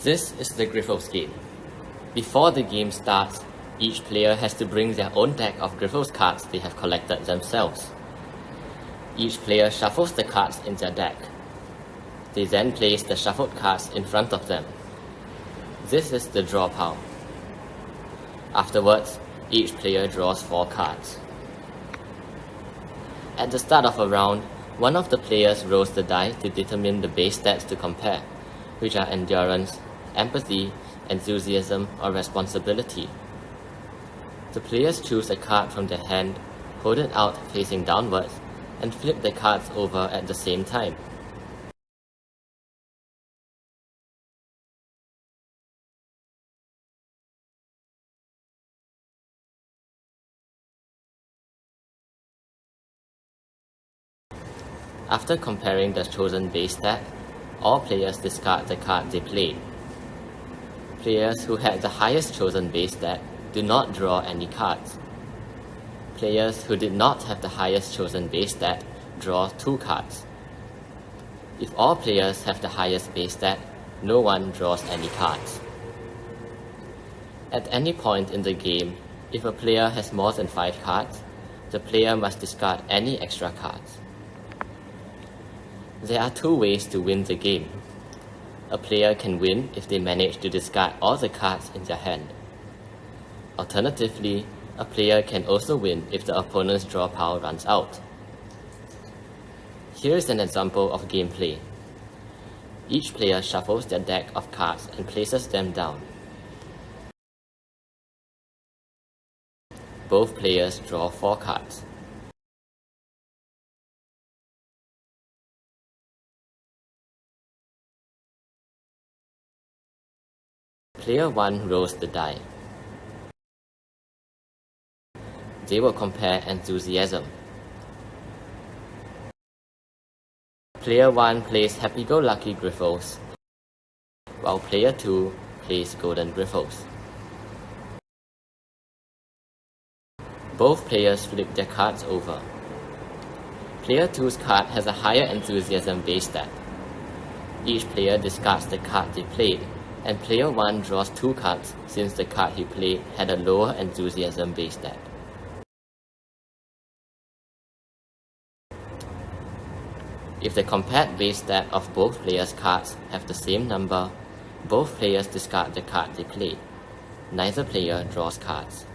This is the Griffles game. Before the game starts, each player has to bring their own deck of Griffles cards they have collected themselves. Each player shuffles the cards in their deck. They then place the shuffled cards in front of them. This is the draw pile. Afterwards, each player draws 4 cards. At the start of a round, one of the players rolls the die to determine the base stats to compare, which are endurance, empathy, enthusiasm, or responsibility. The players choose a card from their hand, hold it out facing downwards, and flip the cards over at the same time. After comparing the chosen base stat, all players discard the card they played. Players who had the highest chosen base stat do not draw any cards. Players who did not have the highest chosen base stat draw 2 cards. If all players have the highest base stat, no one draws any cards. At any point in the game, if a player has more than 5 cards, the player must discard any extra cards. There are 2 ways to win the game. A player can win if they manage to discard all the cards in their hand. Alternatively, a player can also win if the opponent's draw pile runs out. Here is an example of gameplay. Each player shuffles their deck of cards and places them down. Both players draw 4 cards. Player 1 rolls the die. They will compare enthusiasm. Player 1 plays Happy-Go-Lucky Griffles, while Player 2 plays Golden Griffles. Both players flip their cards over. Player 2's card has a higher enthusiasm base stat. Each player discards the card they played, and Player 1 draws 2 cards since the card he played had a lower enthusiasm base stat. If the compared base stat of both players' cards have the same number, both players discard the card they played. Neither player draws cards.